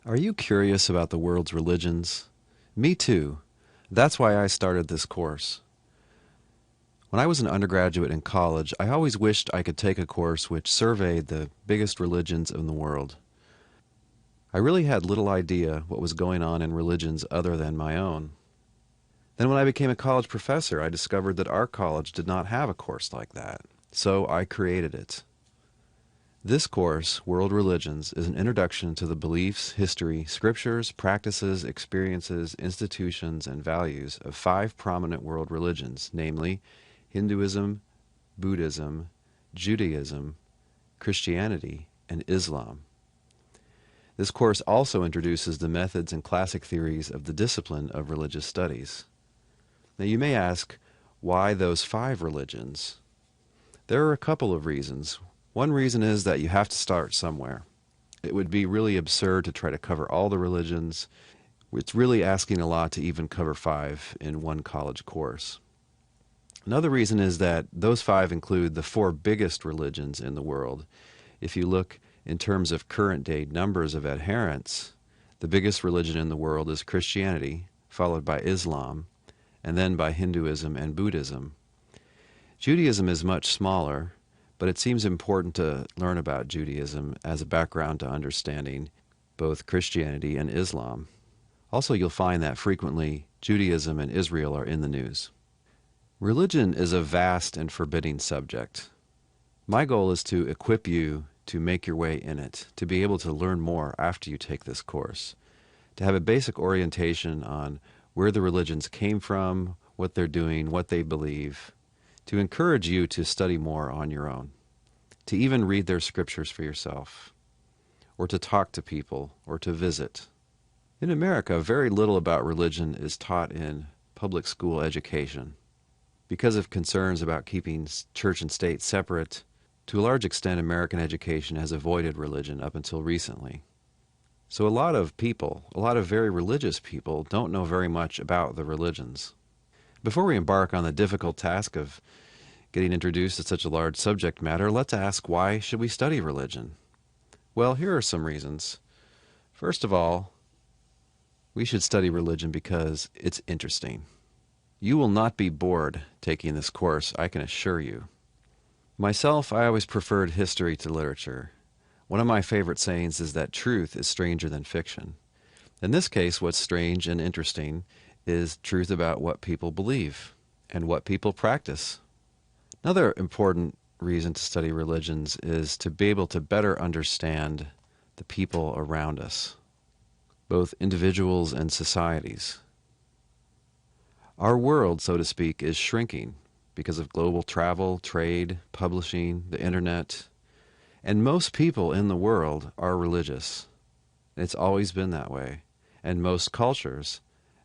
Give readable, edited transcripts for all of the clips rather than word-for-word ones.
Are you curious about the world's religions? Me too. That's why I started this course. When I was an undergraduate in college, I always wished I could take a course which surveyed the biggest religions in the world. I really had little idea what was going on in religions other than my own. Then when I became a college professor, I discovered that our college did not have a course like that, so I created it. This course, World Religions, is an introduction to the beliefs, history, scriptures, practices, experiences, institutions, and values of 5 prominent world religions, namely Hinduism, Buddhism, Judaism, Christianity, and Islam. This course also introduces the methods and classic theories of the discipline of religious studies. Now you may ask, why those 5 religions? There are a couple of reasons. One reason is that you have to start somewhere. It would be really absurd to try to cover all the religions. It's really asking a lot to even cover 5 in one college course. Another reason is that those 5 include the 4 biggest religions in the world. If you look in terms of current day numbers of adherents, the biggest religion in the world is Christianity, followed by Islam, and then by Hinduism and Buddhism. Judaism is much smaller, but it seems important to learn about Judaism as a background to understanding both Christianity and Islam. Also, you'll find that frequently Judaism and Israel are in the news. Religion is a vast and forbidding subject. My goal is to equip you to make your way in it, to be able to learn more after you take this course, to have a basic orientation on where the religions came from, what they're doing, what they believe, to encourage you to study more on your own, to even read their scriptures for yourself, or to talk to people, or to visit. In America, very little about religion is taught in public school education. Because of concerns about keeping church and state separate, to a large extent American education has avoided religion up until recently. So a lot of people, a lot of very religious people, don't know very much about the religions. Before we embark on the difficult task of getting introduced to such a large subject matter, let's ask, why should we study religion? Well, here are some reasons. First of all, we should study religion because it's interesting. You will not be bored taking this course, I can assure you. Myself, I always preferred history to literature. One of my favorite sayings is that truth is stranger than fiction. In this case, what's strange and interesting is truth about what people believe and what people practice. Another important reason to study religions is to be able to better understand the people around us, both individuals and societies. Our world, so to speak, is shrinking because of global travel, trade, publishing, the internet, and most people in the world are religious. It's always been that way, and most cultures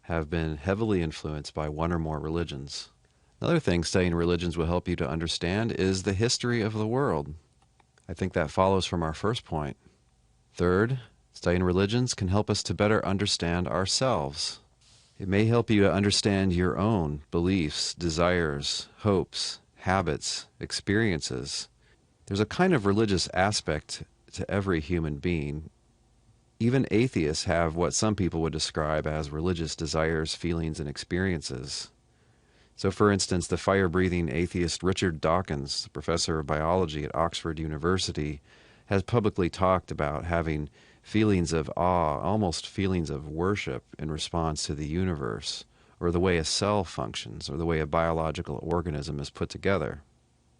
have been heavily influenced by one or more religions. Another thing studying religions will help you to understand is the history of the world. I think that follows from our first point. Third, studying religions can help us to better understand ourselves. It may help you to understand your own beliefs, desires, hopes, habits, experiences. There's a kind of religious aspect to every human being. Even atheists have what some people would describe as religious desires, feelings, and experiences. So, for instance, the fire-breathing atheist Richard Dawkins, professor of biology at Oxford University, has publicly talked about having feelings of awe, almost feelings of worship in response to the universe, or the way a cell functions, or the way a biological organism is put together.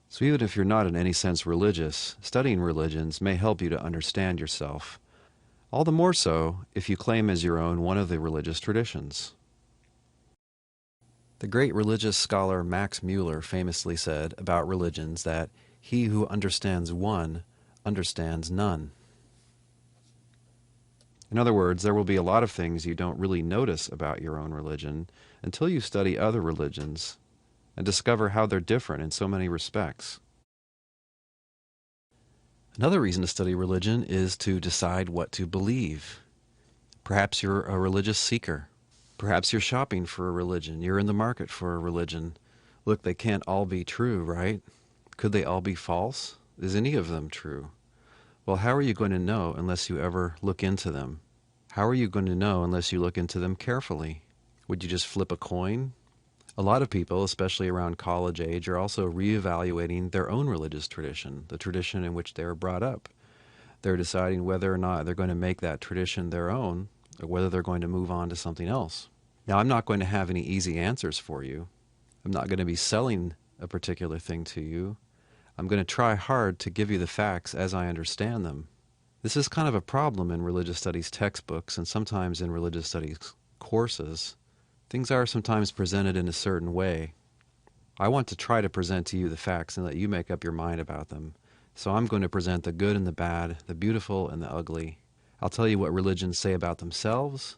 So even if you're not in any sense religious, studying religions may help you to understand yourself. All the more so if you claim as your own one of the religious traditions. The great religious scholar Max Mueller famously said about religions that he who understands one understands none. In other words, there will be a lot of things you don't really notice about your own religion until you study other religions and discover how they're different in so many respects. Another reason to study religion is to decide what to believe. Perhaps you're a religious seeker. Perhaps you're shopping for a religion. You're in the market for a religion. Look, they can't all be true, right? Could they all be false? Is any of them true? Well, how are you going to know unless you ever look into them? How are you going to know unless you look into them carefully? Would you just flip a coin? A lot of people, especially around college age, are also reevaluating their own religious tradition, the tradition in which they were brought up. They're deciding whether or not they're going to make that tradition their own, or whether they're going to move on to something else. Now, I'm not going to have any easy answers for you. I'm not going to be selling a particular thing to you. I'm going to try hard to give you the facts as I understand them. This is kind of a problem in religious studies textbooks and sometimes in religious studies courses. Things are sometimes presented in a certain way. I want to try to present to you the facts and let you make up your mind about them. So I'm going to present the good and the bad, the beautiful and the ugly. I'll tell you what religions say about themselves,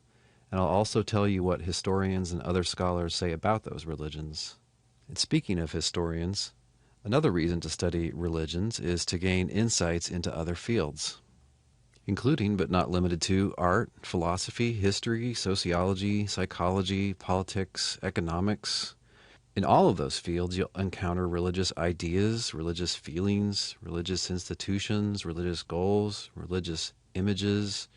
and I'll also tell you what historians and other scholars say about those religions. And speaking of historians, another reason to study religions is to gain insights into other fields, including but not limited to art, philosophy, history, sociology, psychology, politics, economics. In all of those fields, you'll encounter religious ideas, religious feelings, religious institutions, religious goals, religious images,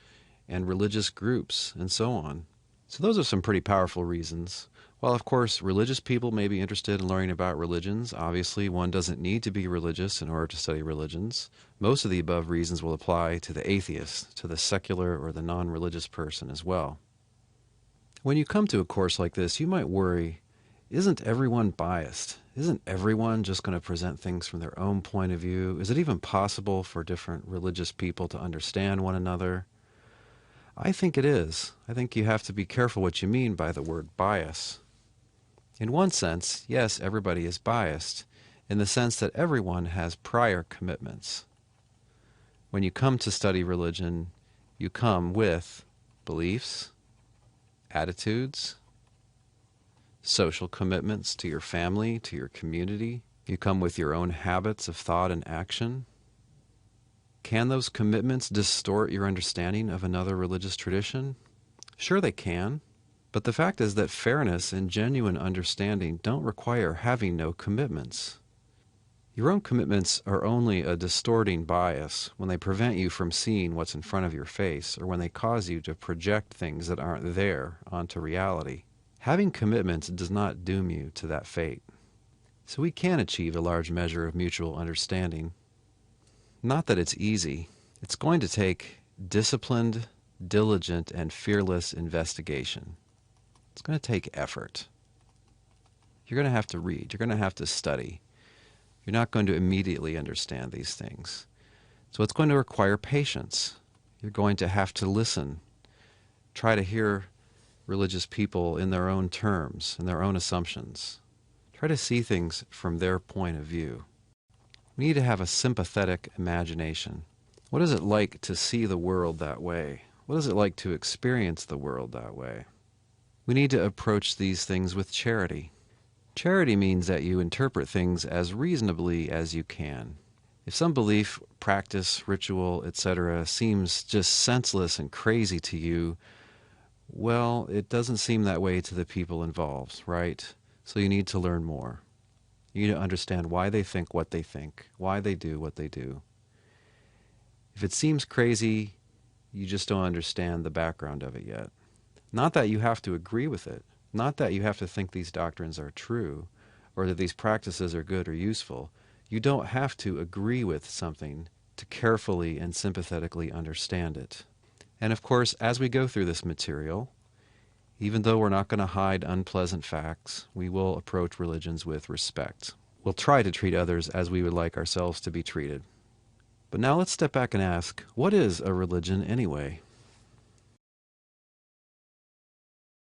and religious groups, and so on. So those are some pretty powerful reasons. While, of course, religious people may be interested in learning about religions, obviously one doesn't need to be religious in order to study religions. Most of the above reasons will apply to the atheist, to the secular or the non-religious person as well. When you come to a course like this, you might worry, isn't everyone biased? Isn't everyone just going to present things from their own point of view? Is it even possible for different religious people to understand one another? I think it is. I think you have to be careful what you mean by the word bias. In one sense, yes, everybody is biased, in the sense that everyone has prior commitments. When you come to study religion, you come with beliefs, attitudes, social commitments to your family, to your community. You come with your own habits of thought and action. Can those commitments distort your understanding of another religious tradition? Sure they can. But the fact is that fairness and genuine understanding don't require having no commitments. Your own commitments are only a distorting bias when they prevent you from seeing what's in front of your face, or when they cause you to project things that aren't there onto reality. Having commitments does not doom you to that fate. So we can achieve a large measure of mutual understanding. Not that it's easy. It's going to take disciplined, diligent, and fearless investigation. It's going to take effort. You're going to have to read. You're going to have to study. You're not going to immediately understand these things. So it's going to require patience. You're going to have to listen. Try to hear religious people in their own terms, in their own assumptions. Try to see things from their point of view. We need to have a sympathetic imagination. What is it like to see the world that way? What is it like to experience the world that way? We need to approach these things with charity. Charity means that you interpret things as reasonably as you can. If some belief, practice, ritual, etc. seems just senseless and crazy to you, well, it doesn't seem that way to the people involved, right? So you need to learn more. You need to understand why they think what they think, why they do what they do. If it seems crazy, you just don't understand the background of it yet. Not that you have to agree with it, not that you have to think these doctrines are true, or that these practices are good or useful. You don't have to agree with something to carefully and sympathetically understand it. And of course, as we go through this material, even though we're not going to hide unpleasant facts, we will approach religions with respect. We'll try to treat others as we would like ourselves to be treated. But now let's step back and ask, what is a religion anyway?